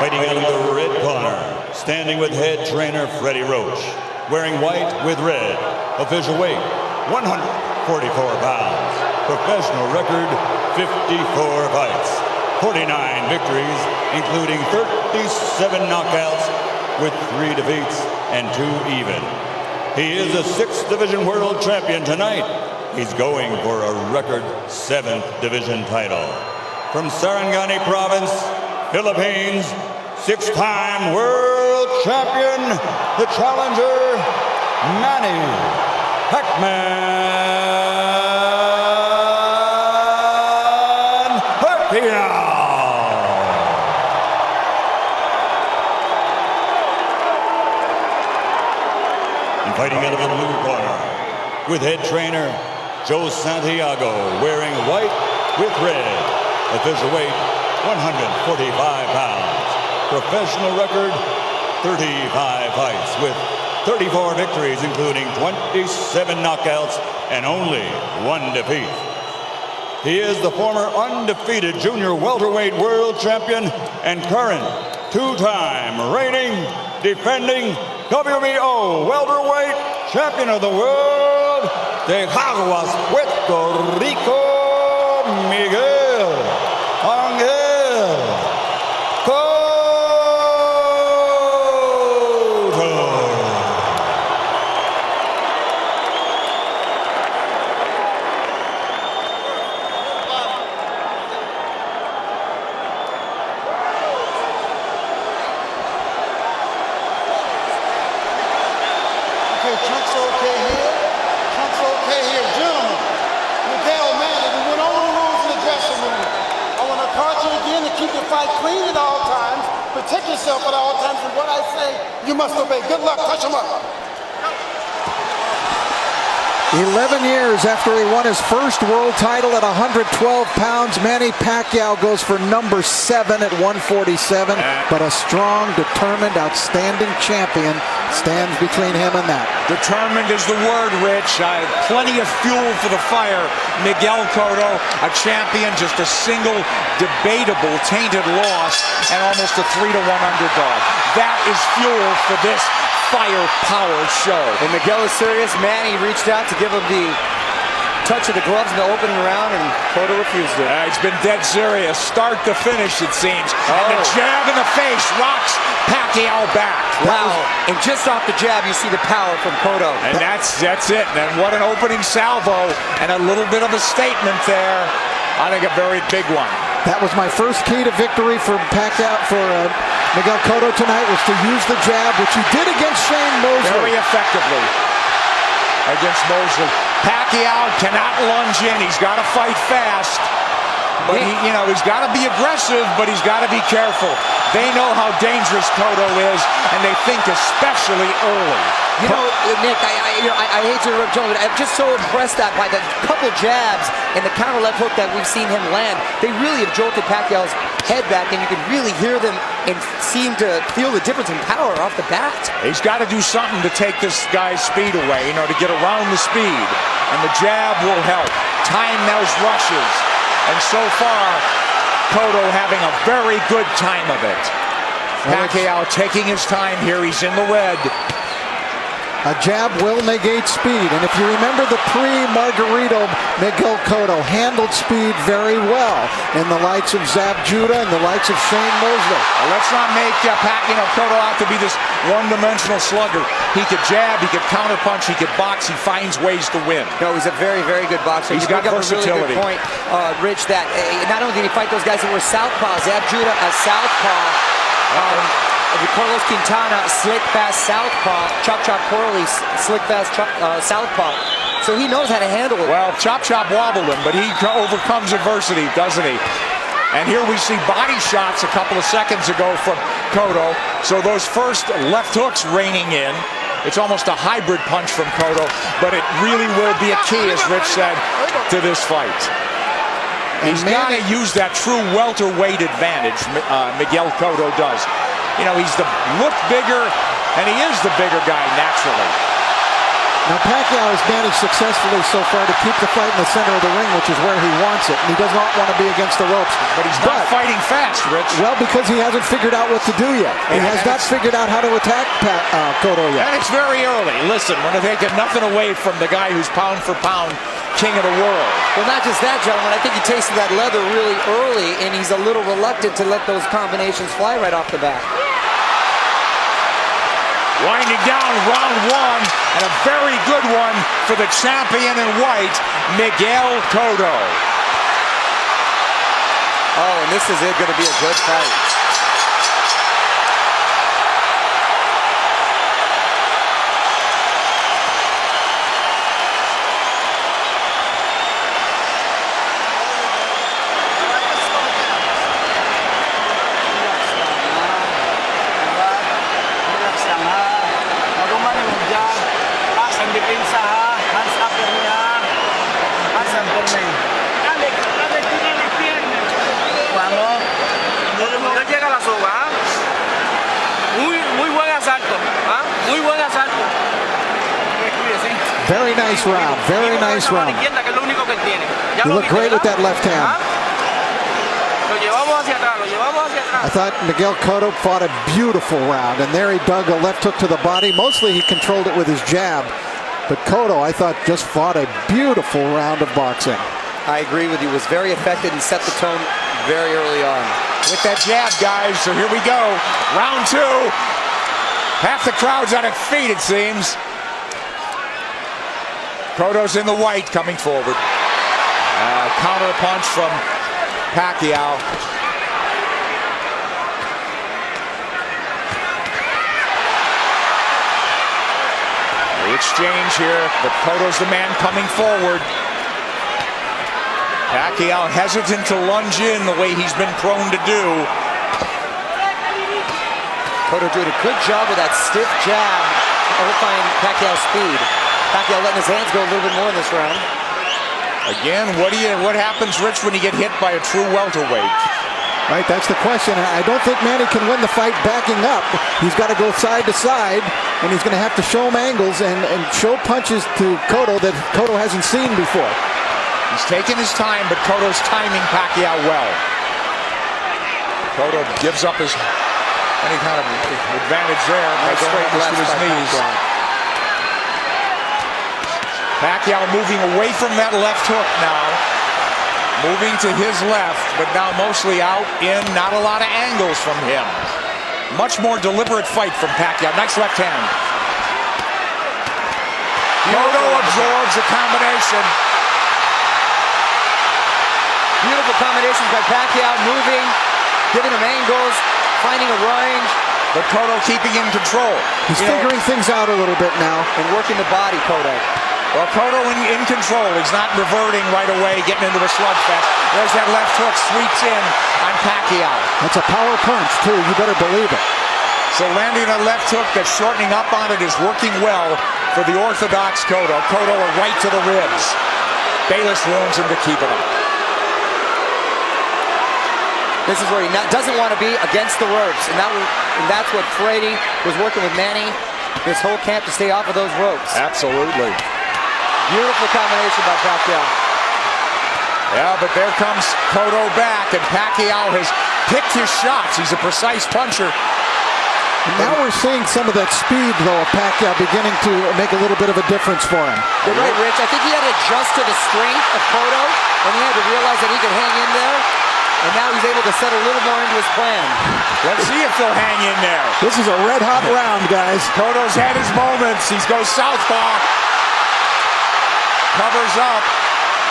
Fighting out of the red corner, standing with head trainer Freddie Roach, wearing white with red, official weight 144 pounds, professional record 54 fights, 49 victories, including 37 knockouts with 3 defeats and 2 even. He is a 6th division world champion tonight. He's going for a record 7th division title. From Sarangani province, Philippines, 6-time world champion, the challenger, Manny Pacquiao. And fighting out of the blue corner, with head trainer Joe Santiago, wearing white with red, official weight 145 pounds, professional record 35 fights with 34 victories, including 27 knockouts and only 1 defeat. He is the former undefeated junior welterweight world champion and current 2-time reigning, defending WBO welterweight champion of the world, de Caguas, Puerto Rico, Miguel. Chunks okay here. Chunks okay here. Gentlemen, Miguel, Manny, we went over the rules in the dressing room. I want to encourage you again to keep your fight clean at all times, protect yourself at all times, and what I say, you must obey. Good luck. Touch them up. 11 years after he won his first world title at 112 pounds, Manny Pacquiao goes for number 7 at 147, but a strong, determined, outstanding champion stands between him and that. Determined is the word, Rich. Plenty of fuel for the fire. Miguel Cotto, a champion, just a single debatable, tainted loss, and almost a 3-1 underdog. That is fuel for this firepower show. And Miguel is serious. Manny reached out to give him the touch of the gloves in the opening round, and Cotto refused it. He's been dead serious, start to finish, it seems. And the jab in the face rocks Pacquiao back. Wow. And just off the jab, you see the power from Cotto. And that's it. And what an opening salvo, and a little bit of a statement there. I think a very big one. That was my first key to victory for Pacquiao, for Miguel Cotto tonight, was to use the jab, which he did against Shane Mosley. Very effectively against Mosley. Pacquiao cannot lunge in. He's got to fight fast. But he's got to be aggressive, but he's got to be careful. They know how dangerous Cotto is, and they think especially early. You know, Nick, I hate to interrupt, but I'm just so impressed by the couple jabs and the counter left hook that we've seen him land. They really have jolted Pacquiao's head back, and you can really hear them and seem to feel the difference in power off the bat. He's got to do something to take this guy's speed away, to get around the speed. And the jab will help. Time those rushes. And so far, Cotto having a very good time of it. Pacquiao taking his time here. He's in the red. A jab will negate speed, and if you remember the pre-Margarito, Miguel Cotto handled speed very well in the likes of Zab Judah and the likes of Shane Mosley. Well, let's not make Cotto out to be this one-dimensional slugger. He could jab, he could counterpunch, he could box, he finds ways to win. No, he's a very, very good boxer. He's got versatility. A really good point, Rich, that not only did he fight those guys that were southpaw, Zab Judah a southpaw, Carlos Quintana, slick, fast southpaw. Chop Chop Corley, slick, fast southpaw. So he knows how to handle it. Well, Chop wobbled him, but he overcomes adversity, doesn't he? And here we see body shots a couple of seconds ago from Cotto. So those first left hooks raining in. It's almost a hybrid punch from Cotto, but it really will be a key, as Rich said, to this fight. He's got to use that true welterweight advantage, Miguel Cotto does. He's look bigger, and he is the bigger guy naturally. Now Pacquiao has managed successfully so far to keep the fight in the center of the ring, which is where he wants it. And he does not want to be against the ropes. But he's not fighting fast, Rich. Well, because he hasn't figured out what to do yet. He has not figured out how to attack Cotto yet. And it's very early. Listen, we're taking nothing away from the guy who's pound for pound king of the world. Well, not just that, gentlemen. I think he tasted that leather really early, and he's a little reluctant to let those combinations fly right off the bat. Winding down round one, and a very good one for the champion in white, Miguel Cotto. Oh, and this is going to be a good fight. Very nice round. Very nice round. You look great with that left hand. I thought Miguel Cotto fought a beautiful round, and there he dug a left hook to the body. Mostly he controlled it with his jab, but Cotto, I thought, just fought a beautiful round of boxing. I agree with you. Was very effective and set the tone very early on. With that jab, guys, so here we go. Round two. Half the crowd's on its feet, it seems. Cotto's in the white coming forward. Counter punch from Pacquiao. The exchange here, but Cotto's the man coming forward. Pacquiao hesitant to lunge in the way he's been prone to do. Cotto doing a good job with that stiff jab, overcoming Pacquiao's speed. Pacquiao letting his hands go a little bit more in this round. Again, what happens, Rich, when you get hit by a true welterweight? Right, that's the question. I don't think Manny can win the fight backing up. He's got to go side to side, and he's going to have to show him angles and show punches to Cotto that Cotto hasn't seen before. He's taking his time, but Cotto's timing Pacquiao well. Cotto gives up any kind of advantage there by going straight to his knees. Pacquiao moving away from that left hook now. Moving to his left, but now mostly out in, not a lot of angles from him. Much more deliberate fight from Pacquiao. Nice left hand. Cotto absorbs the combination. Beautiful combinations by Pacquiao, moving, giving him angles, finding a range. But Cotto keeping in control. He's figuring things out a little bit now. And working the body, Cotto. Well, Cotto in control. He's not reverting right away, getting into a slugfest. There's that left hook, sweeps in on Pacquiao. That's a power punch, too. You better believe it. So landing a left hook that's shortening up on it is working well for the orthodox Cotto. Cotto a right to the ribs. Bayless warns him to keep it up. This is where he doesn't want to be against the ropes. And that's what Frady was working with Manny this whole camp to stay off of those ropes. Absolutely. Beautiful combination by Pacquiao. Yeah, but there comes Cotto back, and Pacquiao has picked his shots. He's a precise puncher. And now we're seeing some of that speed, though, of Pacquiao beginning to make a little bit of a difference for him. You're right, Rich. I think he had to adjust to the strength of Cotto, and he had to realize that he could hang in there. And now he's able to set a little more into his plan. Let's see if they'll hang in there. This is a red-hot round, guys. Cotto's had his moments. He goes southpaw. Covers up.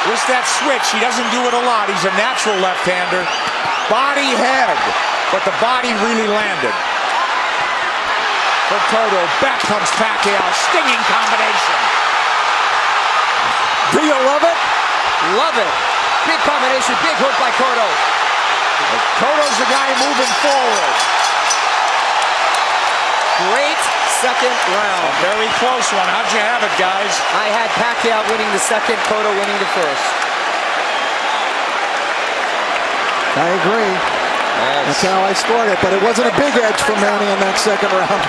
Just that switch. He doesn't do it a lot. He's a natural left-hander. Body head. But the body really landed. For Cotto. Back comes Pacquiao. Stinging combination. Do you love it? Love it. Big combination. Big hook by Cotto. Cotto's the guy moving forward. Great second round. A very close one. How'd you have it, guys? I had Pacquiao winning the second, Cotto winning the first. I agree. Yes. That's how I scored it, but it wasn't a big edge for Manny in that second round.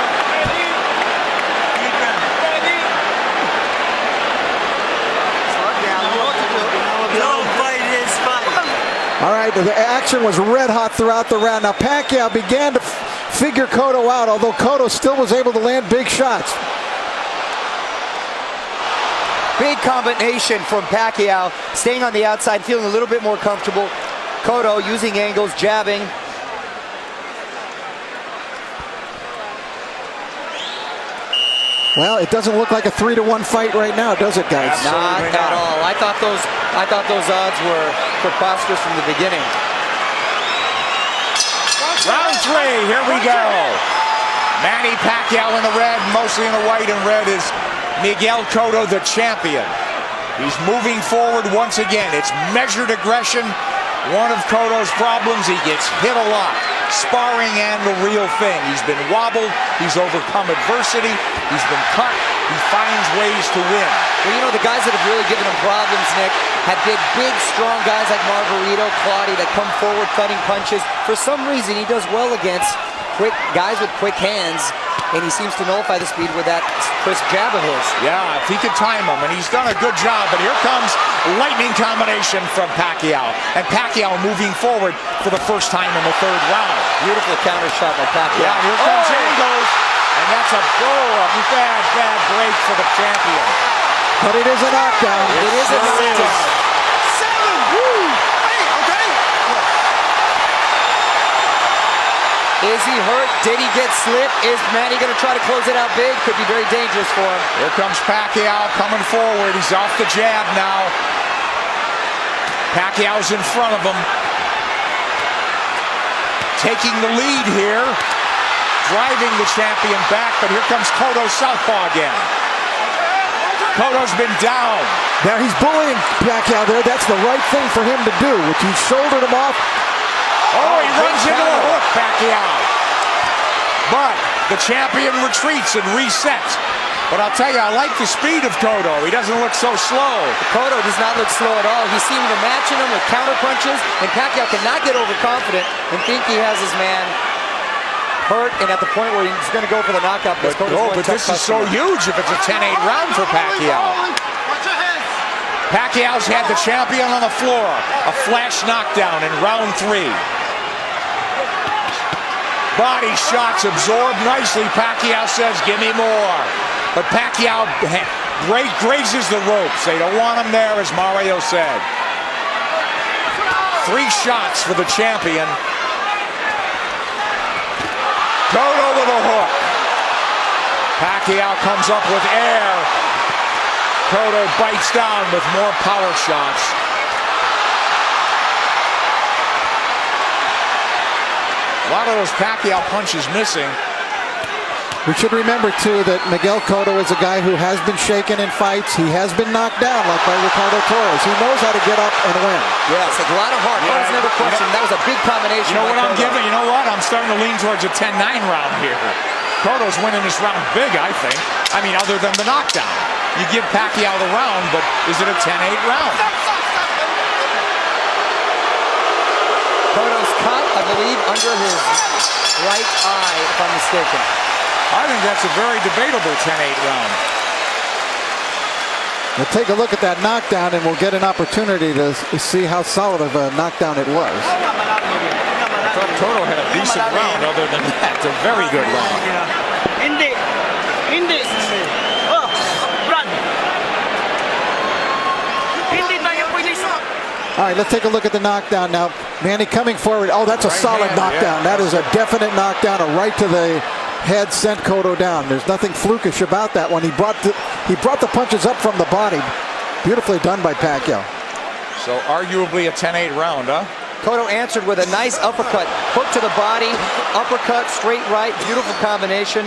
All right, the action was red hot throughout the round. Now Pacquiao began to figure Cotto out, although Cotto still was able to land big shots. Big combination from Pacquiao, staying on the outside, feeling a little bit more comfortable. Cotto using angles, jabbing. Well, it doesn't look like a 3-1 fight right now, does it, guys? Not at all. I thought those odds were preposterous from the beginning. Round 3, here we go. Manny Pacquiao in the red, mostly in the white, and red is Miguel Cotto, the champion. He's moving forward once again. It's measured aggression. One of Cotto's problems, he gets hit a lot. Sparring and the real thing. He's been wobbled. He's overcome adversity. He's been cut. He finds ways to win. Well, you know, the guys that have really given him problems, Nick, have been big, strong guys like Margarito, Claudio that come forward cutting punches. For some reason, he does well against quick guys with quick hands, and he seems to nullify the speed with that crisp jab of his. Yeah, if he could time him, and he's done a good job. But here comes lightning combination from Pacquiao, and Pacquiao moving forward for the first time in the 3rd round. Beautiful counter shot by Pacquiao. Yeah, here comes angles, and that's a bad break for the champion. But it is a knockdown. It is a knockdown. 7, woo! 8, okay? Is he hurt? Did he get slipped? Is Manny going to try to close it out big? Could be very dangerous for him. Here comes Pacquiao coming forward. He's off the jab now. Pacquiao's in front of him. Taking the lead here. Driving the champion back, but here comes Cotto southpaw again. Cotto's been down. Now he's bullying Pacquiao there. That's the right thing for him to do, which he shouldered him off. Oh, he runs into a hook, Pacquiao. But the champion retreats and resets. But I'll tell you, I like the speed of Cotto. He doesn't look so slow. Cotto does not look slow at all. He seems to matching him with counter punches, and Pacquiao cannot get overconfident and think he has his man hurt and at the point where he's going to go for the knockout. But this is so huge if it's a 10-8 round for Pacquiao. Pacquiao's had the champion on the floor. A flash knockdown in round 3. Body shots absorbed nicely. Pacquiao says, give me more. But Pacquiao grazes the ropes. They don't want him there, as Mario said. 3 shots for the champion. Cotto with a hook. Pacquiao comes up with air. Cotto bites down with more power shots. A lot of those Pacquiao punches missing. We should remember, too, that Miguel Cotto is a guy who has been shaken in fights. He has been knocked down, like by Ricardo Torres. He knows how to get up and win. Yes, a lot of heart. Heart is never questioned. That was a big combination. You know what I'm giving? You know what? I'm starting to lean towards a 10-9 round here. Cotto's winning this round big, I think. I mean, other than the knockdown. You give Pacquiao the round, but is it a 10-8 round? Cotto's cut, I believe, under his right eye, if I'm mistaken. I think that's a very debatable 10-8 round. We'll take a look at that knockdown, and we'll get an opportunity to see how solid of a knockdown it was. I thought Cotto had a decent round. Other than that, a very good round. All right, let's take a look at the knockdown now. Manny coming forward. Oh, that's a solid knockdown. That is a definite knockdown, a right to the head sent Cotto down. There's nothing flukish about that one. He brought the punches up from the body. Beautifully done by Pacquiao. So arguably a 10-8 round, huh? Cotto answered with a nice uppercut. Hook to the body, uppercut, straight right, beautiful combination.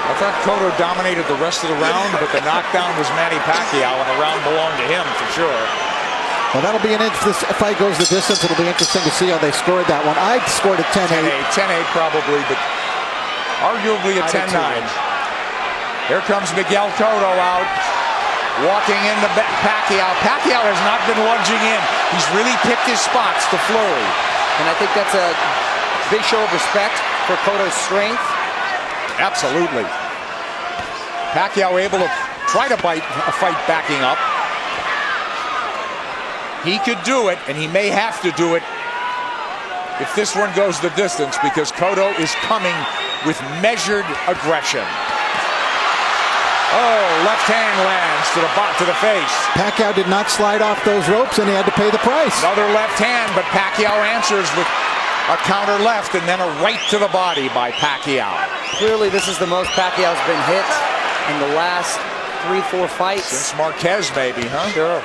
I thought Cotto dominated the rest of the round, but the knockdown was Manny Pacquiao, and the round belonged to him for sure. Well, that'll be if this fight goes the distance, it'll be interesting to see how they scored that one. I scored a 10-8. 10-8 probably, but arguably a 10-9. Here comes Miguel Cotto out, walking into Pacquiao. Pacquiao has not been lunging in. He's really picked his spots to flurry. And I think that's a big show of respect for Cotto's strength. Absolutely. Pacquiao able to try to bite a fight backing up. He could do it, and he may have to do it if this one goes the distance, because Cotto is coming with measured aggression. Oh, left hand lands to the face. Pacquiao did not slide off those ropes, and he had to pay the price. Another left hand, but Pacquiao answers with a counter left and then a right to the body by Pacquiao. Clearly, this is the most Pacquiao's been hit in the last 3-4 fights. Since Marquez, maybe, huh? Sure.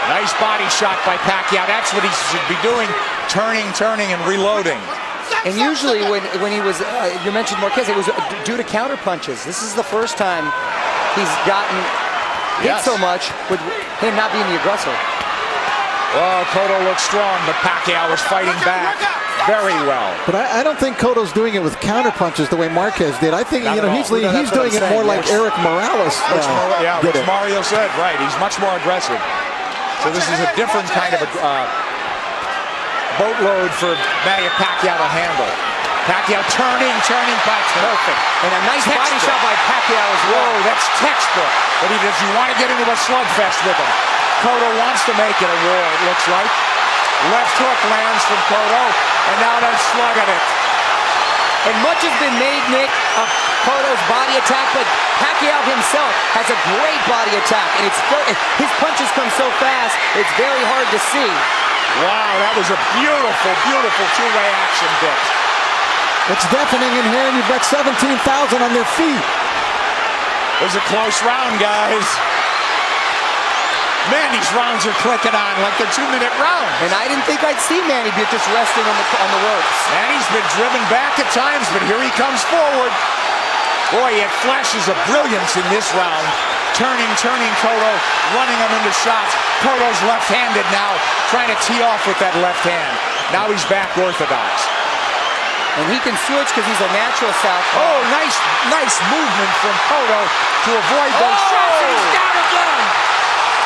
Nice body shot by Pacquiao. That's what he should be doing, turning, and reloading. And usually when he was, you mentioned Marquez, it was due to counter punches. This is the first time he's gotten hit so much with him not being the aggressor. Oh, Cotto looks strong, but Pacquiao is fighting back very well. But I don't think Cotto's doing it with counter punches the way Marquez did. I think he's doing it more like Eric Morales which Mario said, right. He's much more aggressive. So this is a different kind of boatload for Manny Pacquiao to handle. Pacquiao turning, that's perfect. And a nice body shot by Pacquiao as well. Whoa, that's textbook. But does he want to get into a slugfest with him? Cotto wants to make it a war, it looks like. Left hook lands from Cotto, and now they're slugging it. And much has been made, Nick, of Cotto's body attack, but Pacquiao himself has a great body attack, and his punches come so fast, it's very hard to see. Wow, that was a beautiful two-way action, Dick. It's deafening in here, and you've got 17,000 on their feet. It was a close round, guys. Manny's rounds are clicking on like they're 2-minute rounds. And I didn't think I'd see Manny be just resting on the ropes. Manny's been driven back at times, but here he comes forward. Boy, he had flashes of brilliance in this round. Turning Cotto, running him into shots. Cotto's left-handed now, trying to tee off with that left hand. Now he's back orthodox. And he can switch because he's a natural southpaw. Oh, nice movement from Cotto to avoid those shots. And he's down again.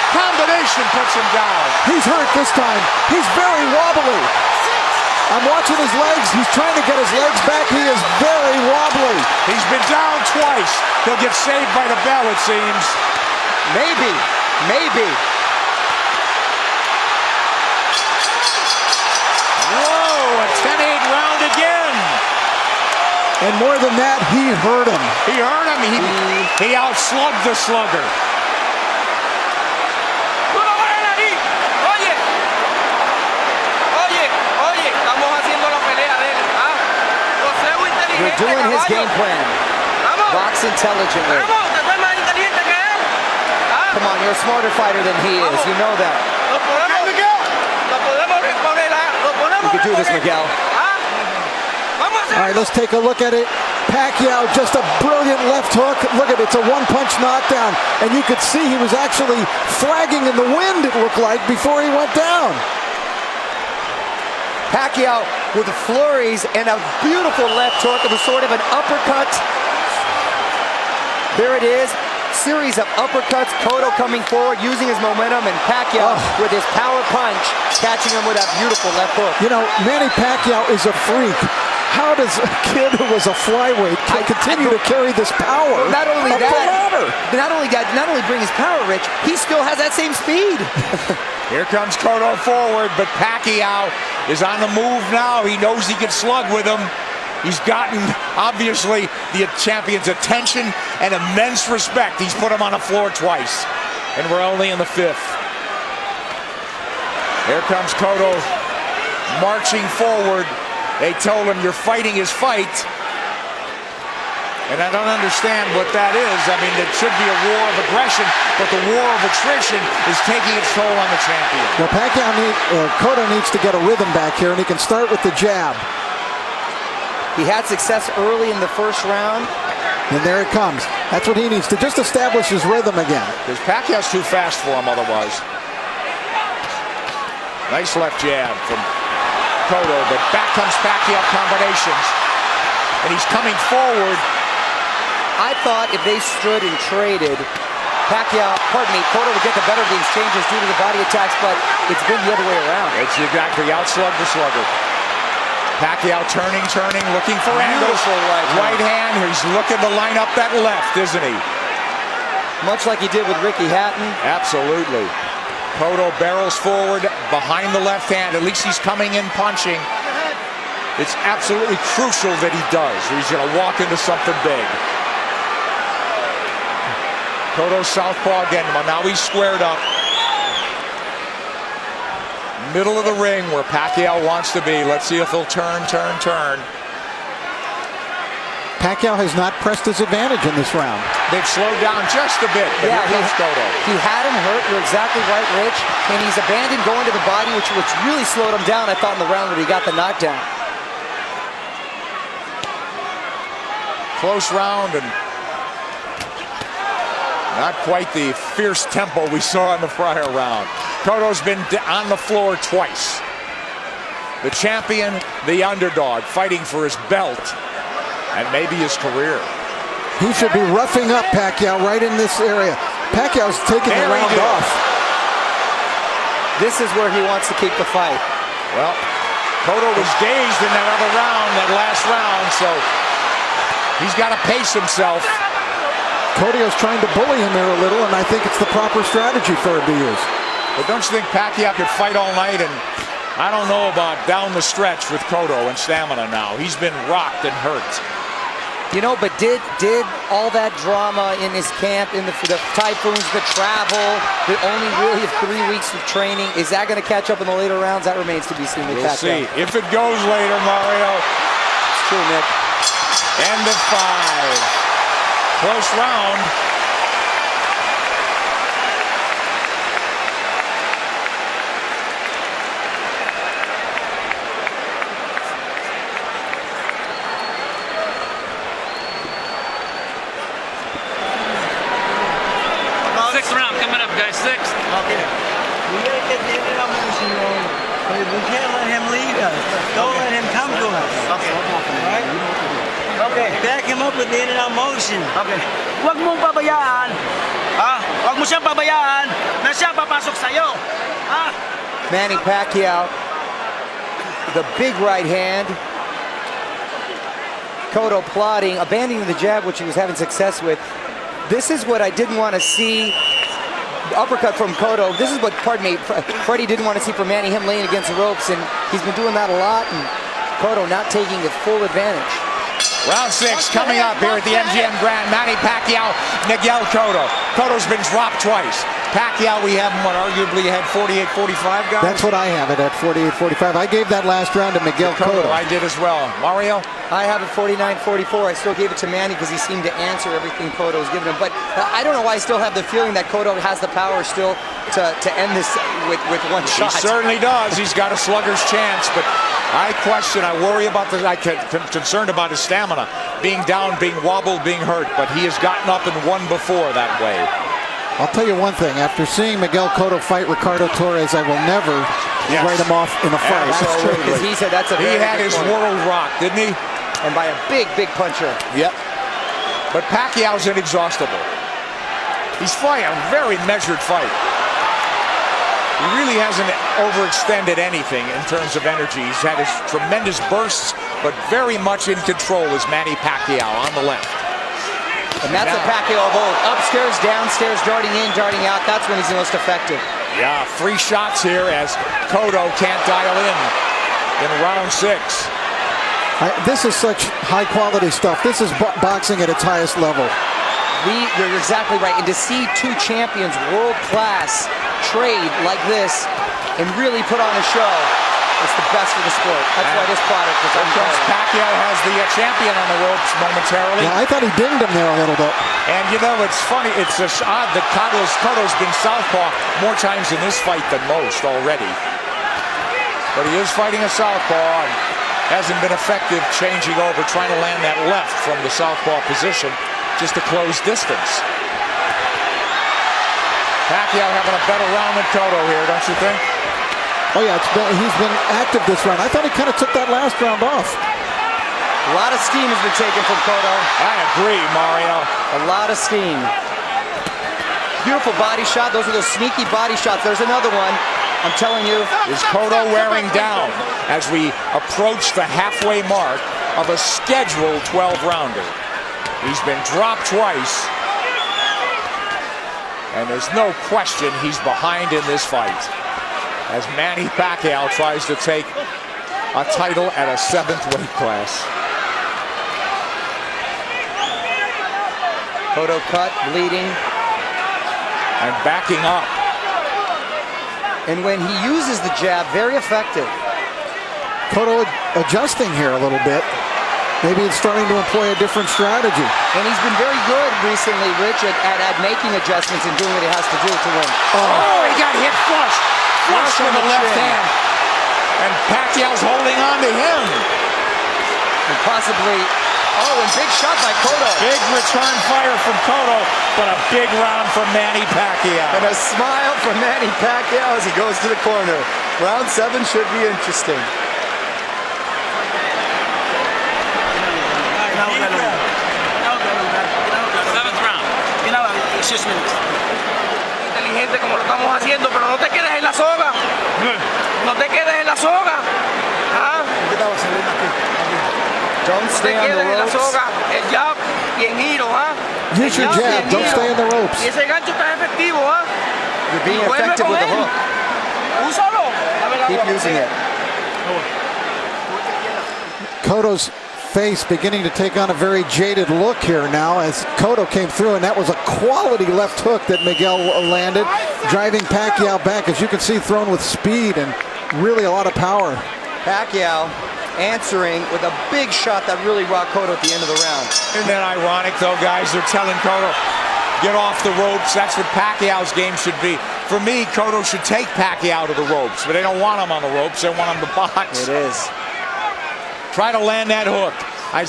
Combination puts him down. He's hurt this time. He's very wobbly. I'm watching his legs. He's trying to get his legs back. He is very wobbly. He's been down twice. He'll get saved by the bell, it seems. Maybe. Whoa, a 10-8 round again. And more than that, he hurt him. He hurt him. He outslugged the slugger. You're doing his game plan. Box intelligently. Come on, you're a smarter fighter than he is. You know that. You can do this, Miguel. All right, let's take a look at it. Pacquiao, just a brilliant left hook. Look at it, it's a one-punch knockdown. And you could see he was actually flagging in the wind, it looked like, before he went down. Pacquiao with flurries and a beautiful left hook. It was sort of an uppercut. There it is. Series of uppercuts. Cotto coming forward, using his momentum, and Pacquiao with his power punch, catching him with that beautiful left hook. You know, Manny Pacquiao is a freak. How does a kid who was a flyweight continue to carry this power? Well, not only bring his power, Rich, he still has that same speed. Here comes Cotto forward, but Pacquiao is on the move now. He knows he can slug with him. He's gotten, obviously, the champion's attention and immense respect. He's put him on the floor twice, and we're only in the 5th. Here comes Cotto marching forward. They told him, you're fighting his fight. And I don't understand what that is. I mean, it should be a war of aggression, but the war of attrition is taking its toll on the champion. Well, Cotto needs to get a rhythm back here, and he can start with the jab. He had success early in the first round. And there it comes. That's what he needs to just establish his rhythm again. Because Pacquiao's too fast for him otherwise. Nice left jab from Cotto, but back comes Pacquiao combinations. And he's coming forward. I thought if they stood and traded, Cotto would get the better of the exchanges due to the body attacks, but it's been the other way around. It's exactly outslug the slugger. Pacquiao turning, looking for angles. Right hand. He's looking to line up that left, isn't he? Much like he did with Ricky Hatton. Absolutely. Cotto barrels forward behind the left hand. At least he's coming in punching. It's absolutely crucial that he does, or he's going to walk into something big. Cotto southpaw again, but now he's squared up. Middle of the ring where Pacquiao wants to be. Let's see if he'll turn. Pacquiao has not pressed his advantage in this round. They've slowed down just a bit, but Yeah, here comes Cotto. He had him hurt. You're exactly right, Rich. And he's abandoned going to the body, which really slowed him down, I thought, in the round when he got the knockdown. Close round and not quite the fierce tempo we saw in the prior round. Cotto's been on the floor twice. The champion, the underdog, fighting for his belt and maybe his career. He should be roughing up Pacquiao right in this area. Pacquiao's taking the round off. This is where he wants to keep the fight. Well, Cotto was dazed in that other round, that last round, so he's got to pace himself. Cotto's trying to bully him here a little, and I think it's the proper strategy for him to use. But don't you think Pacquiao could fight all night? And I don't know about down the stretch with Cotto and stamina now. He's been rocked and hurt. You know, but did all that drama in his camp, in the typhoons, the travel, the only really 3 weeks of training, is that going to catch up in the later rounds? That remains to be seen with We'll Pacquiao. see. If it goes later, Mario. It's true, Nick. End of 5. Close round. Sixth round coming up, guys. Sixth. Okay. We gotta get the end of motion going. We can't let him lead us. Don't let him come to us. Okay. Right? Okay. Back him up with the in and out motion. Okay. Huwag mong pabayaan. Ha? Huwag mo siyang pabayaan na siya papasok sa'yo. Ha? Manny Pacquiao, the big right hand. Cotto plotting, abandoning the jab, which he was having success with. This is what I didn't want to see. The uppercut from Cotto. This is what, pardon me, Freddie didn't want to see from Manny, him laying against the ropes, and he's been doing that a lot, and Cotto not taking the full advantage. Round 6 coming up here at the MGM Grand. Manny Pacquiao, Miguel Cotto. Cotto's been dropped twice. Pacquiao, we have him, arguably had 48-45, guys? That's what I have it at 48-45. I gave that last round to Miguel Cotto. I did as well. Mario? I have it 49-44. I still gave it to Manny because he seemed to answer everything Cotto was giving him. But I don't know why I still have the feeling that Cotto has the power still to end this with one shot. He certainly does. He's got a slugger's chance, but I worry about I'm concerned about his stamina. Being down, being wobbled, being hurt, but he has gotten up and won before that way. I'll tell you one thing. After seeing Miguel Cotto fight Ricardo Torres, I will never write him off in a fight. That's true, because he said that's a very He had good his point. world rocked, didn't he? And by a big puncher. Yep. But Pacquiao's inexhaustible. He's fighting a very measured fight. He really hasn't overextended anything in terms of energy. He's had his tremendous bursts, but very much in control is Manny Pacquiao on the left. And that's a Pacquiao of old. Upstairs, downstairs, darting in, darting out. That's when he's the most effective. Yeah, 3 shots here as Cotto can't dial in round 6. This is such high-quality stuff. This is boxing at its highest level. You're exactly right. And to see 2 champions, world-class, trade like this and really put on a show, it's the best for the sport. That's why this product is unbelievable. Pacquiao has the champion on the ropes momentarily. Yeah, I thought he dinged him there a little bit. And you know, it's funny, it's just odd that Cotto's been southpaw more times in this fight than most already. But he is fighting a southpaw and hasn't been effective changing over, trying to land that left from the southpaw position just to close distance. Pacquiao having a better round than Cotto here, don't you think? Oh yeah, he's been active this round. I thought he kind of took that last round off. A lot of steam has been taken from Cotto. I agree, Mario. A lot of steam. Beautiful body shot. Those are those sneaky body shots. There's another one. I'm telling you. Is Cotto wearing down as we approach the halfway mark of a scheduled 12-rounder? He's been dropped twice. And there's no question he's behind in this fight, as Manny Pacquiao tries to take a title at a 7th weight class. Cotto cut, bleeding. And backing up. And when he uses the jab, very effective. Cotto adjusting here a little bit. Maybe it's starting to employ a different strategy. And he's been very good recently, Rich, at making adjustments and doing what he has to do to win. Oh, he got hit flush. Flush with the left hand. And Pacquiao's holding on to him. And possibly, and big shot by Cotto. Big return fire from Cotto, but a big round from Manny Pacquiao. And a smile from Manny Pacquiao as he goes to the corner. Round 7 should be interesting. Inteligente como lo estamos haciendo, pero no te quedes en la soga. No te quedes en la soga. ¿Ah? Don't stay on the En la ropes. soga, el jab y el giro, ¿ah? Use your jab. Don't stay in the ropes. Y ese gancho está efectivo, ¿ah? You're being Vuelve effective con with the él. hook. Úsalo. Dame la Keep bola. using it. Cotto's face beginning to take on a very jaded look here now as Cotto came through, and that was a quality left hook that Miguel landed, driving Pacquiao back, as you can see, thrown with speed and really a lot of power. Pacquiao answering with a big shot that really rocked Cotto at the end of the round. Isn't that ironic, though, guys? They're telling Cotto, get off the ropes. That's what Pacquiao's game should be. For me, Cotto should take Pacquiao to the ropes, but they don't want him on the ropes. They want him to box. It is. Try to land that hook. I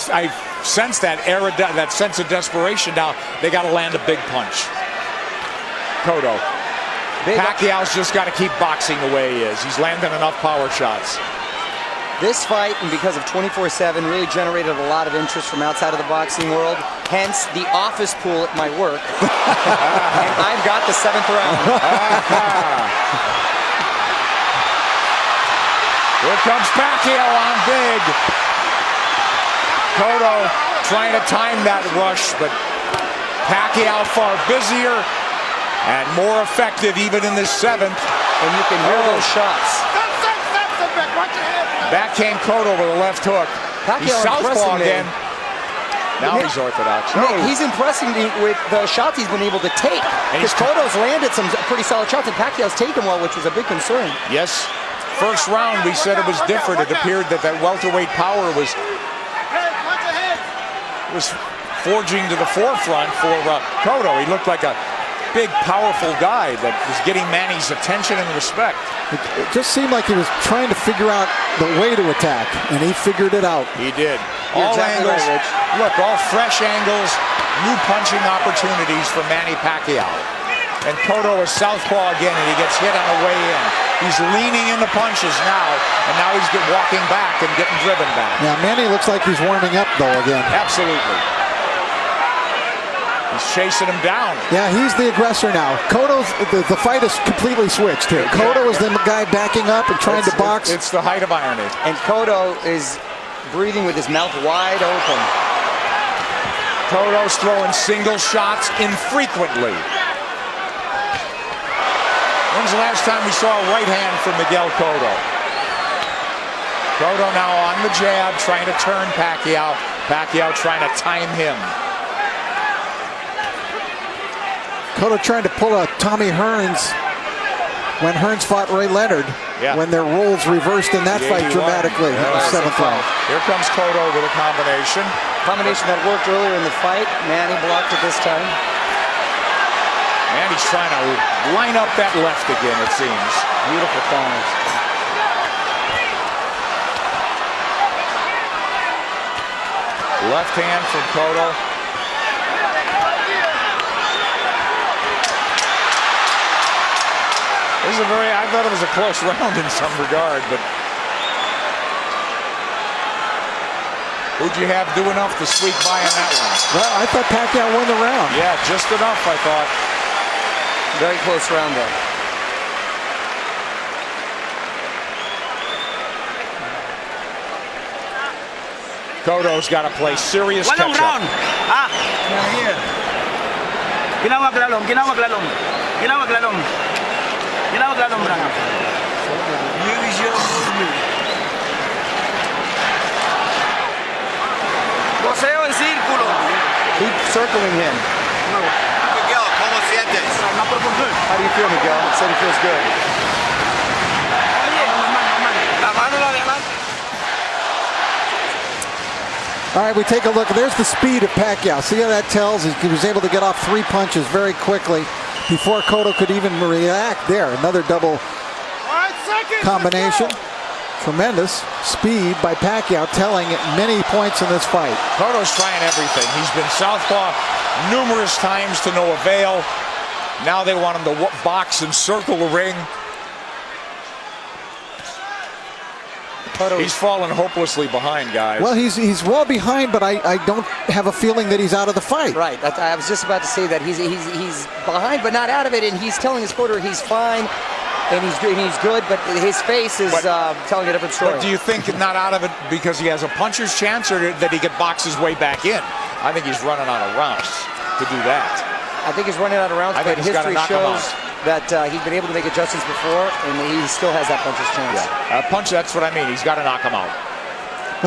sense that that sense of desperation now. They got to land a big punch. Cotto. Pacquiao's just got to keep boxing the way he is. He's landing enough power shots. This fight, and because of 24/7, really generated a lot of interest from outside of the boxing world. Hence, the office pool at my work. And I've got the 7th round. Here comes Pacquiao on big. Cotto trying to time that rush, but Pacquiao far busier and more effective even in this 7th. And you can hear those shots. Backhand Cotto with a left hook. He's Pacquiao southpaw impressing me. again. Now he's orthodox. Nick, he's impressing me with the shots he's been able to take. Because Cotto's landed some pretty solid shots, and Pacquiao's taken well, which was a big concern. Yes. First round, we said it was different. It appeared that welterweight power was forging to the forefront for Cotto. He looked like a big, powerful guy that was getting Manny's attention and respect. It just seemed like he was trying to figure out the way to attack, and he figured it out. He did. You're All exactly angles. right, Rich. Look, all fresh angles, new punching opportunities for Manny Pacquiao. And Cotto is southpaw again, and he gets hit on the way in. He's leaning into punches now, and now he's walking back and getting driven back. Now, Manny looks like he's warming up, though, again. Absolutely. He's chasing him down. Yeah, he's the aggressor now. Cotto's, the fight is completely switched here. Cotto is the guy backing up and trying to box. It's the height of irony. And Cotto is breathing with his mouth wide open. Cotto's throwing single shots infrequently. When's the last time we saw a right hand from Miguel Cotto? Cotto now on the jab, trying to turn Pacquiao. Pacquiao trying to time him. Cotto trying to pull a Tommy Hearns when Hearns fought Ray Leonard, when their roles reversed in that fight dramatically in the 7th round. Here comes Cotto with a combination. Combination that worked earlier in the fight. Manny blocked it this time. Manny's trying to line up that left again, it seems. Beautiful counters. Left hand from Cotto. This is I thought it was a close round in some regard, but who'd you have do enough to squeak by in that one? Well, I thought Pacquiao won the round. Yeah, just enough, I thought. Very close round, though. Cotto's got to play serious Walang catch-up. round. Ginawag lalong. Ginawag lalong. Ginawag lalong brang. Use your movement. Boseo en círculo. Keep circling him. Miguel, ¿cómo sientes? How do you feel, Miguel? He said he feels good. Oye, la mano la adelante. All right, we take a look. There's the speed of Pacquiao. See how that tells? He was able to get off 3 punches very quickly before Cotto could even react there. Another double combination. Tremendous speed by Pacquiao, telling many points in this fight. Cotto's trying everything. He's been southpaw numerous times to no avail. Now they want him to box and circle the ring. He's fallen hopelessly behind, guys. Well, he's well behind, but I don't have a feeling that he's out of the fight. Right. I was just about to say that he's behind, but not out of it, and he's telling his quarter he's fine, and he's good, but his face is telling a different story. But do you think not out of it because he has a puncher's chance, or that he could box his way back in? I think he's running out of rounds to do that. I think he's running out of rounds, but history shows that he's been able to make adjustments before, and he still has that puncher's chance. Yeah. Punch, that's what I mean. He's got to knock him out.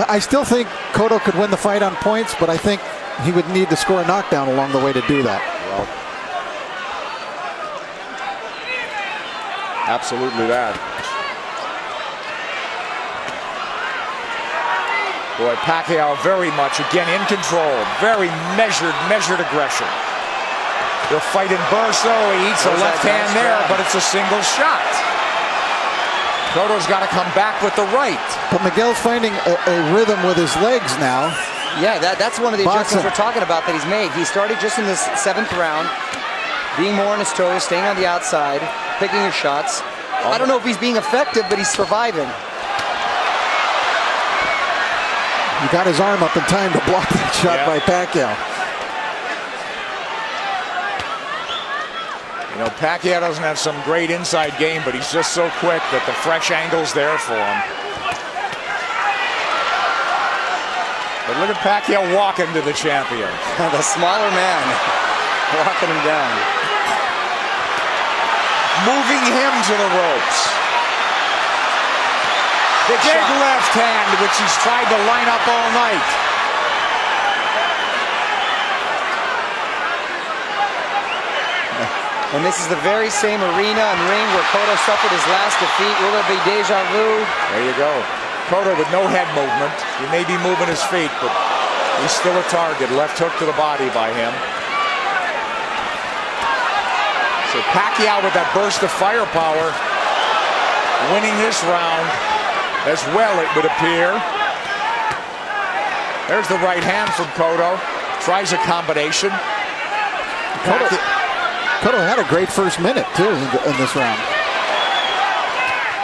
I still think Cotto could win the fight on points, but I think he would need to score a knockdown along the way to do that. Well, absolutely that. Boy, Pacquiao very much, again, in control. Very measured aggression. They'll fight in bursts, though. He eats a left hand there, but it's a single shot. Cotto's got to come back with the right. But Miguel's finding a rhythm with his legs now. Yeah, that's one of the adjustments we're talking about that he's made. He started just in this 7th round, being more on his toes, staying on the outside, picking his shots. I don't know if he's being effective, but he's surviving. He got his arm up in time to block that shot by Pacquiao. You know, Pacquiao doesn't have some great inside game, but he's just so quick that the fresh angle's there for him. But look at Pacquiao walking to the champion. The smaller man walking him down. Moving him to the ropes. Big left hand, which he's tried to line up all night. And this is the very same arena and ring where Cotto suffered his last defeat. Will there be deja vu? There you go. Cotto with no head movement. He may be moving his feet, but he's still a target. Left hook to the body by him. So Pacquiao with that burst of firepower, winning this round as well, it would appear. There's the right hand from Cotto. Tries a combination. Cotto had a great first minute, too, in this round.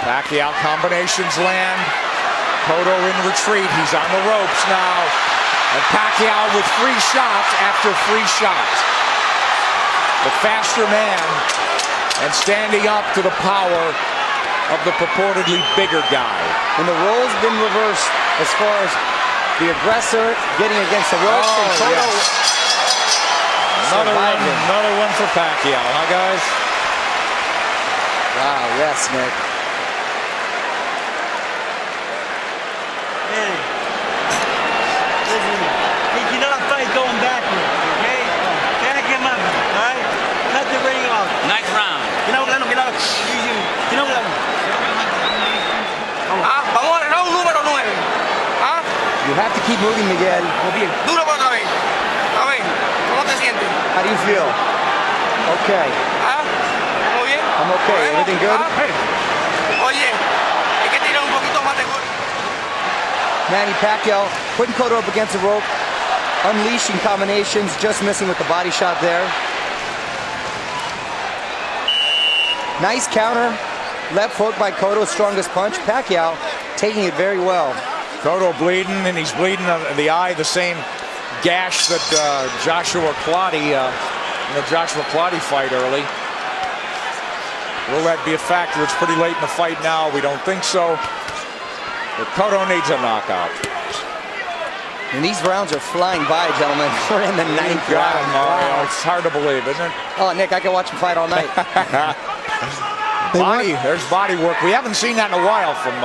Pacquiao combinations land. Cotto in retreat. He's on the ropes now. And Pacquiao with free shots after free shot. The faster man and standing up to the power of the purportedly bigger guy. And the role's been reversed as far as the aggressor getting against the ropes. And Cotto Another one for Pacquiao, huh, guys? Wow, yes, Nick. Hey, listen, he cannot fight going backwards, okay? Back him up, all right? Cut the ring off. Next round. Ginawag lalong. Ginawag lalong. Vamos a round número 9. You have to keep moving, Miguel. Duro por otra vez. A ver, ¿cómo te sientes? How do you feel? Okay. ¿Muy bien? I'm okay. Everything good? Oye, hay que tirar un poquito más de gol. Manny Pacquiao putting Cotto up against the rope, unleashing combinations, just missing with the body shot there. Nice counter. Left hook by Cotto's strongest punch. Pacquiao taking it very well. Cotto bleeding, and he's bleeding in the eye, the same gash that Joshua Clottey, in the Joshua Clottey fight early. Will that be a factor? It's pretty late in the fight now. We don't think so. But Cotto needs a knockout. And these rounds are flying by, gentlemen. We're in the ninth round. Mario. It's hard to believe, isn't it? Oh, Nick, I can watch him fight all night. There's body work. We haven't seen that in a while from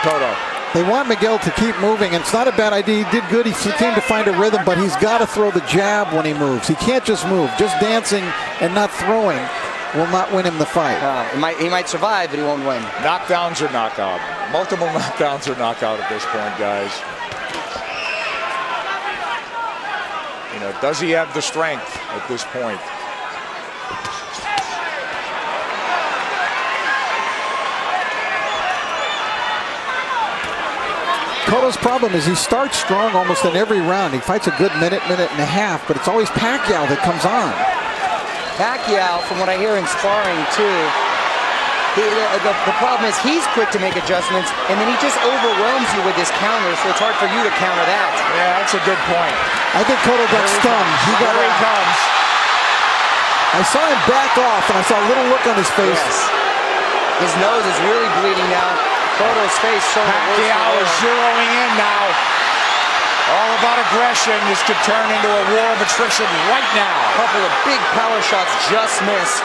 Cotto. They want Miguel to keep moving, and it's not a bad idea. He did good. He seemed to find a rhythm, but he's got to throw the jab when he moves. He can't just move. Just dancing and not throwing will not win him the fight. He might survive, but he won't win. Knockdowns or knockout. Multiple knockdowns or knockout at this point, guys. You know, does he have the strength at this point? Cotto's problem is he starts strong almost in every round. He fights a good minute and a half, but it's always Pacquiao that comes on. Pacquiao, from what I hear in sparring too, the problem is he's quick to make adjustments, and then he just overwhelms you with his counter, so it's hard for you to counter that. Yeah, that's a good point. I think Cotto got stunned. Here he comes. I saw him back off, and I saw a little look on his face. Yes. His nose is really bleeding now. Cotto's face showing Pacquiao is zeroing in now. All about aggression. This could turn into a war of attrition right now. A couple of big power shots just missed.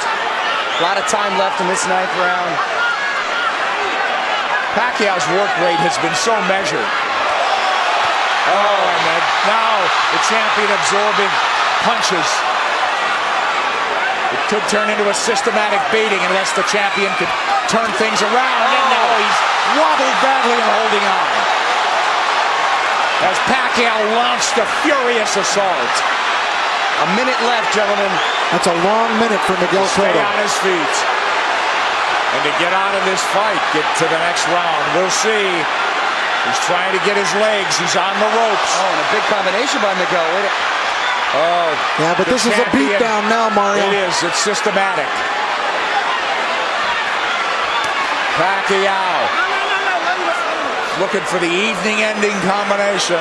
A lot of time left in this ninth round. Pacquiao's work rate has been so measured. Oh, and now the champion absorbing punches. It could turn into a systematic beating unless the champion could turn things around. And now he's wobbled badly and holding on. As Pacquiao launched a furious assault. A minute left, gentlemen. That's a long minute for Miguel Cotto. Stay on his feet. And to get out of this fight, get to the next round. We'll see. He's trying to get his legs. He's on the ropes. Oh, and a big combination by Miguel. Wait a... Oh, yeah, but this is a beatdown now, Mario. It is. It's systematic. Pacquiao looking for the evening-ending combination.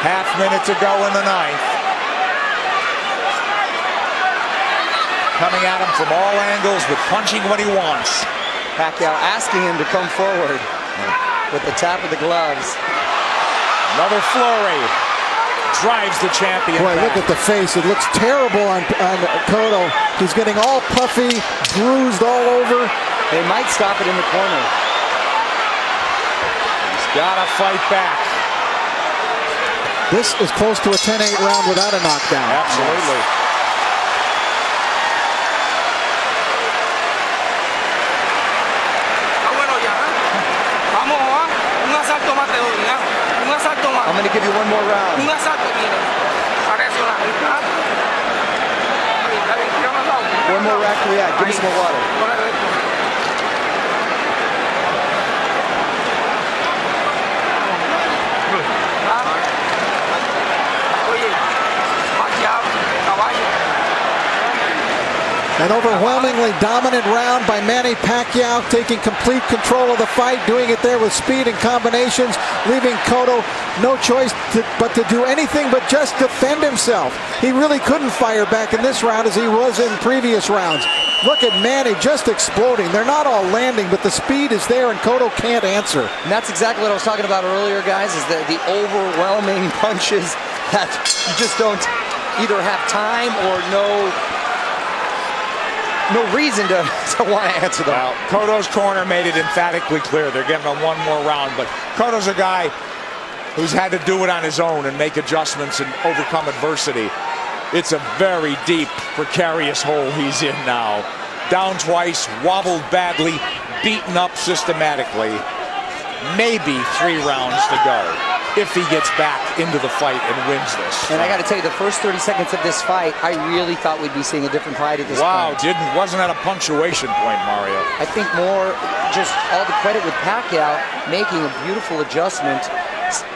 Half minute to go in the ninth. Coming at him from all angles with punching when he wants. Pacquiao asking him to come forward with the tap of the gloves. Another flurry. Drives the champion Boy, back. look at the face. It looks terrible on Cotto. He's getting all puffy, bruised all over. They might stop it in the corner. He's got to fight back. This is close to a 10-8 round without a knockdown. Absolutely. I'm going to give you one more round. One more rack to react. Give me some more water. An overwhelmingly dominant round by Manny Pacquiao, taking complete control of the fight, doing it there with speed and combinations, leaving Cotto no choice but to do anything but just defend himself. He really couldn't fire back in this round as he was in previous rounds. Look at Manny just exploding. They're not all landing, but the speed is there and Cotto can't answer. And that's exactly what I was talking about earlier, guys, is the overwhelming punches that you just don't either have time or no reason to want to answer them. Well, Cotto's corner made it emphatically clear they're getting him one more round, but Cotto's a guy who's had to do it on his own and make adjustments and overcome adversity. It's a very deep, precarious hole he's in now. Down twice, wobbled badly, beaten up systematically. Maybe 3 rounds to go if he gets back into the fight and wins this. And I got to tell you, the first 30 seconds of this fight, I really thought we'd be seeing a different fight at this point. Wow, wasn't that a punctuation point, Mario? I think more just all the credit with Pacquiao making a beautiful adjustment,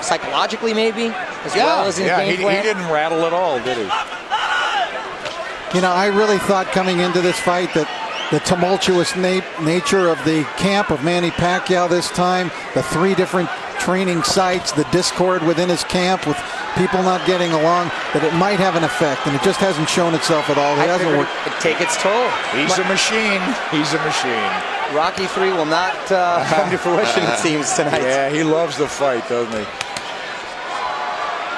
psychologically maybe, as well as in game plan. He didn't rattle at all, did he? You know, I really thought coming into this fight that the tumultuous nature of the camp of Manny Pacquiao this time, the 3 different training sites, the discord within his camp with people not getting along, that it might have an effect, and it just hasn't shown itself at all. It hasn't worked. It take its toll. He's a machine. He's a machine. Rocky 3 will not come to fruition, it seems, tonight. Yeah, he loves the fight, doesn't he?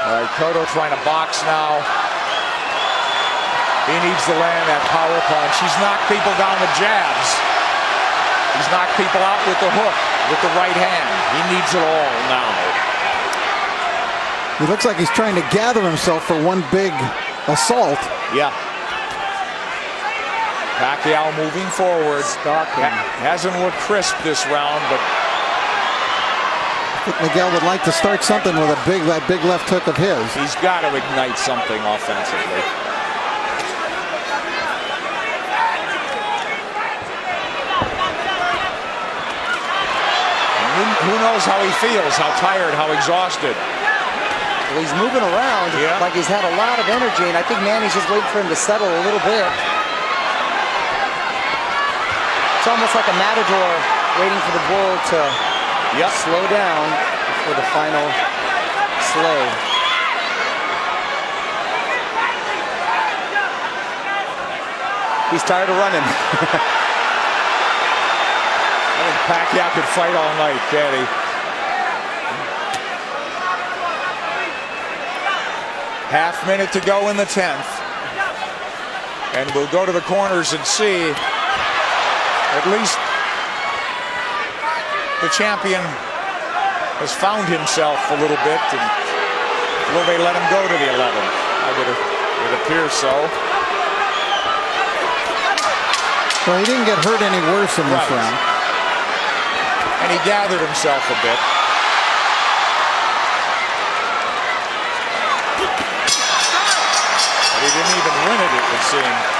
All right, Cotto trying to box now. He needs to land that power punch. He's knocked people down with jabs. He's knocked people out with the hook, with the right hand. He needs it all now. He looks like he's trying to gather himself for one big assault. Yeah. Pacquiao moving forward. Hasn't looked crisp this round, but I think Miguel would like to start something with that big left hook of his. he's got to ignite something offensively. And who knows how he feels, how tired, how exhausted. Well, he's moving around like he's had a lot of energy, and I think Manny's just waiting for him to settle a little bit. It's almost like a matador waiting for the bull to slow down for the final slay. He's tired of running. I think Pacquiao could fight all night, can't he? Half minute to go in the 10th. And we'll go to the corners and see. At least the champion has found himself a little bit. And will they let him go to the 11th? It appears so. Well, he didn't get hurt any worse in this round. And he gathered himself a bit. But he didn't even win it would seem.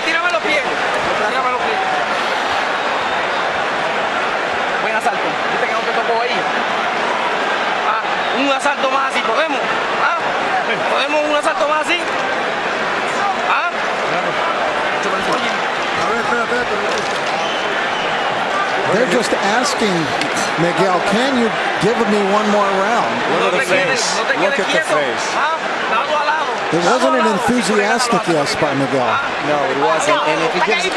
Tírame los pies. Tírame los pies. Buen asalto. ¿Viste que no te tocó ahí? Un asalto más así, ¿podemos? ¿Podemos un asalto más así? They're just asking Miguel, can you give me one more round? Look at the face. Look at the face. It wasn't an enthusiastic yes by Miguel. No, it wasn't. And if he gives...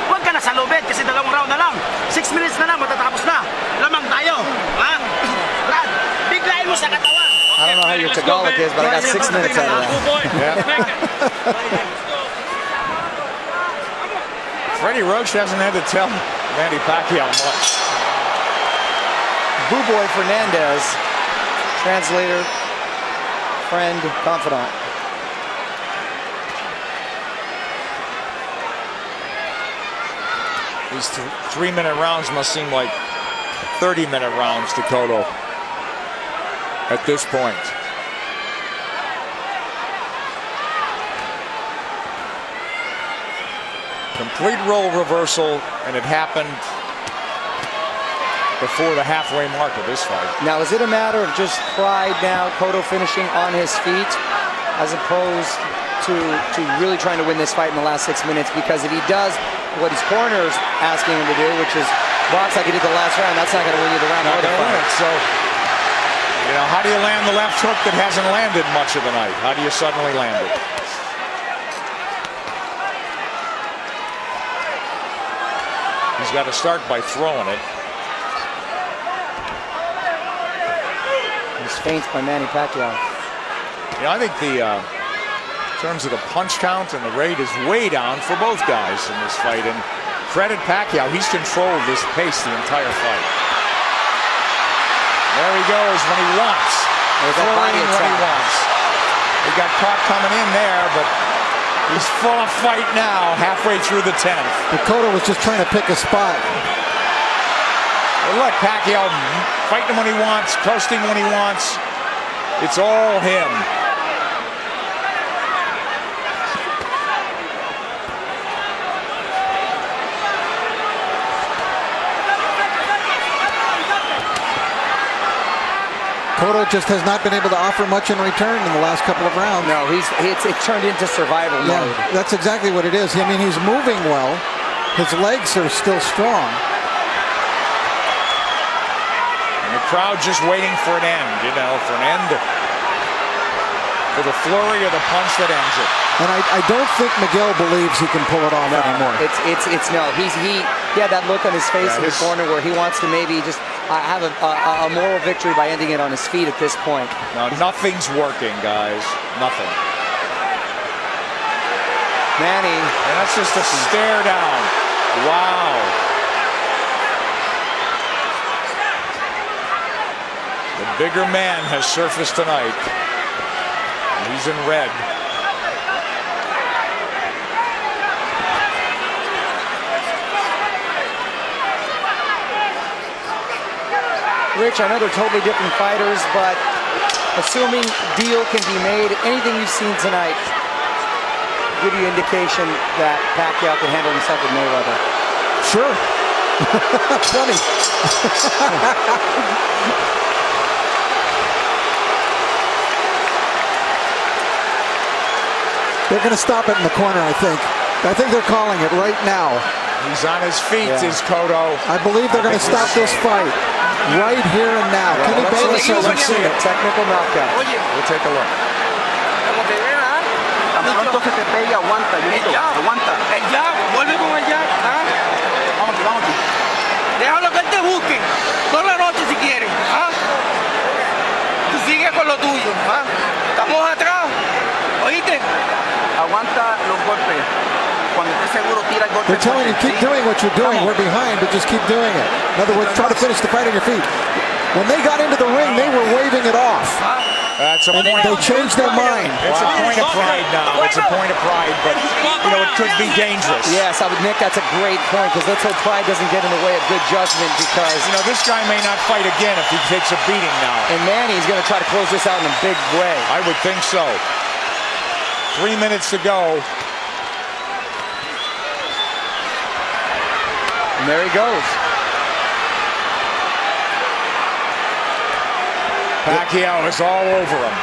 Huwag ka na sa lubid kasi dalawang round na lang. 6 minutes na lang, matatapos na. Lamang tayo. Brad, biglayin mo sa katawan. I don't know how your Tagalog is, but I got 6 minutes out of that. Freddie Roach hasn't had to tell Manny Pacquiao much. Boo Boy Fernandez, translator, friend, confidant. These 3-minute rounds must seem like 30-minute rounds to Cotto at this point. Complete role reversal, and it happened before the halfway mark of this fight. Now, is it a matter of just pride now, Cotto finishing on his feet, as opposed to really trying to win this fight in the last 6 minutes? Because if he does what his corner's asking him to do, which is box like he did the last round, that's not going to win you the round or the fight. So, you know, how do you land the left hook that hasn't landed much of the night? How do you suddenly land it? He's got to start by throwing it. He's feints by Manny Pacquiao. Yeah, I think in terms of the punch count and the rate is way down for both guys in this fight. And credit Pacquiao, he's controlled this pace the entire fight. There he goes when he wants. Throwing when he wants. He got caught coming in there, but he's full of fight now, halfway through the 10th. Cotto was just trying to pick a spot. Well, look, Pacquiao fighting when he wants, coasting when he wants. It's all him. Cotto just has not been able to offer much in return in the last couple of rounds. No, it's turned into survival mode. That's exactly what it is. I mean, he's moving well. His legs are still strong. And the crowd just waiting for an end, you know, for the flurry of the punch that ends it. And I don't think Miguel believes he can pull it off anymore. No. He he had that look on his face in the corner where he wants to maybe just have a moral victory by ending it on his feet at this point. No, nothing's working, guys. Nothing. Manny. And that's just a stare down. Wow. The bigger man has surfaced tonight. He's in red. Rich, I know they're totally different fighters, but assuming deal can be made, anything you've seen tonight give you indication that Pacquiao can handle himself with Mayweather? Sure. Funny. They're going to stop it in the corner, I think. I think they're calling it right now. He's on his feet, is Cotto. I believe they're going to stop this fight right here and now. Kenny Bayless hasn't seen it. Technical knockout. We'll take a look. Tan pronto se te pegue, aguanta, aguanta. El jab, vuelve con el jab. Vamos, vamos. Déjalo que él te busque. Toda la noche si quiere. Tú sigue con lo tuyo. Estamos atrás. ¿Oíste? Aguanta los golpes. Cuando estés seguro, tira el golpe. They're telling you, keep doing what you're doing. We're behind, but just keep doing it. In other words, try to finish the fight on your feet. When they got into the ring, they were waving it off. That's a and point. They changed their mind. It's a point of pride now. It's a point of pride, but you know it could be dangerous. Yes, Nick, that's a great point because let's hope pride doesn't get in the way of good judgment because you know this guy may not fight again if he takes a beating now. And Manny's going to try to close this out in a big way. I would think so. 3 minutes to go. And there he goes. Pacquiao is all over him.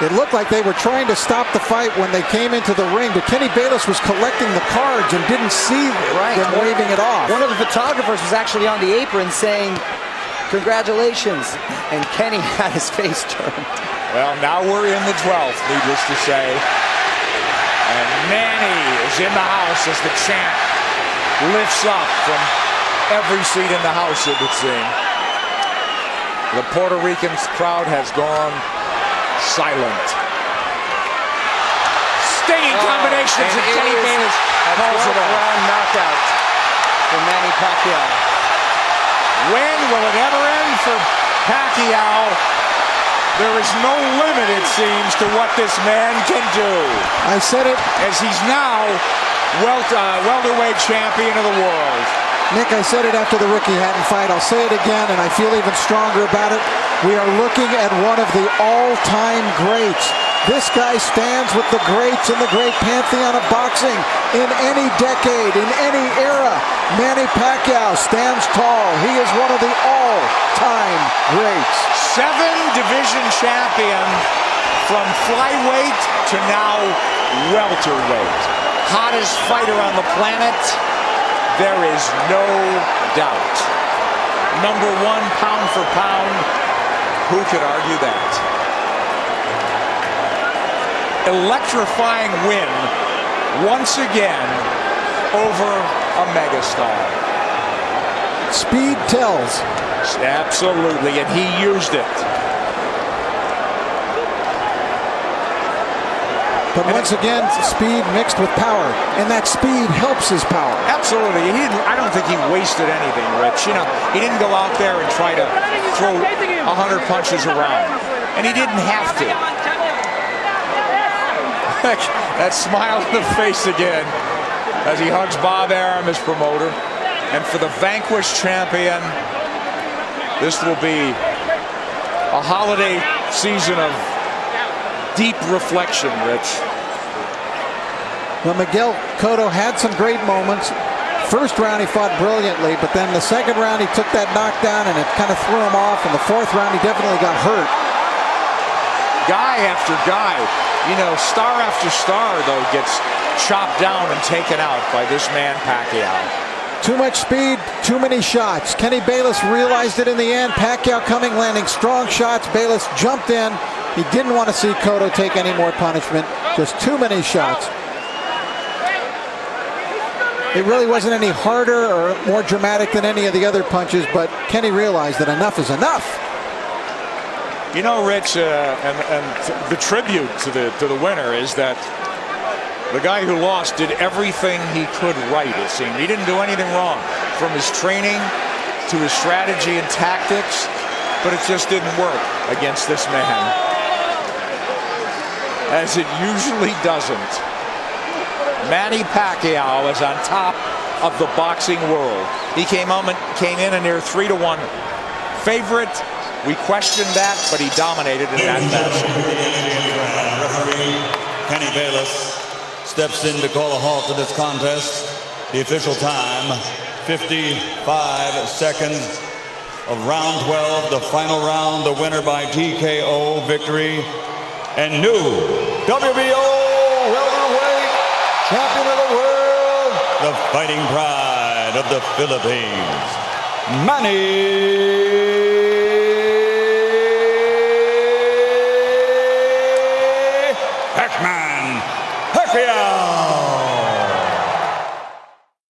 It looked like they were trying to stop the fight when they came into the ring, but Kenny Bayless was collecting the cards and didn't see them waving it off. One of the photographers was actually on the apron saying, "Congratulations," and Kenny had his face turned. Well, now we're in the 12th, needless to say. And Manny is in the house as the chant lifts up from every seat in the house, it would seem. The Puerto Rican crowd has gone silent. Stinging combinations of Kenny Bayless calls it a round knockout for Manny Pacquiao. When will it ever end for Pacquiao? There is no limit, it seems, to what this man can do. I said it. As he's now welterweight champion of the world. Nick, I said it after the Ricky Hatton fight. I'll say it again, and I feel even stronger about it. We are looking at one of the all-time greats. This guy stands with the greats in the great pantheon of boxing in any decade, in any era. Manny Pacquiao stands tall. He is one of the all-time greats. 7-division champion from flyweight to now welterweight. Hottest fighter on the planet. There is no doubt. Number 1 pound for pound. Who could argue that? Electrifying win once again over a megastar. Speed tells. Absolutely, and he used it. But once again, speed mixed with power, and that speed helps his power. Absolutely. I don't think he wasted anything, Rich. You know, he didn't go out there and try to throw 100 punches around, and he didn't have to. That smile on the face again as he hugs Bob Arum, his promoter. And for the vanquished champion, this will be a holiday season of deep reflection, Rich. Well, Miguel Cotto had some great moments. First round he fought brilliantly, but then the second round he took that knockdown and it kind of threw him off. And the fourth round he definitely got hurt. Guy after guy, you know, star after star, though, gets chopped down and taken out by this man Pacquiao. Too much speed, too many shots. Kenny Bayless realized it in the end. Pacquiao coming, landing strong shots. Bayless jumped in. He didn't want to see Cotto take any more punishment. Just too many shots. It really wasn't any harder or more dramatic than any of the other punches, but Kenny realized that enough is enough. You know, Rich, and the tribute to the winner is that the guy who lost did everything he could right, it seemed. He didn't do anything wrong, from his training to his strategy and tactics, but it just didn't work against this man, as it usually doesn't. Manny Pacquiao is on top of the boxing world. He came in a near 3-1 favorite. We questioned that, but he dominated in that fashion. Referee Kenny Bayless steps in to call a halt to this contest. The official time, 55 seconds of round 12, the final round, the winner by TKO victory, and new WBO welterweight champion of the world, the fighting pride of the Philippines, Manny Pacquiao.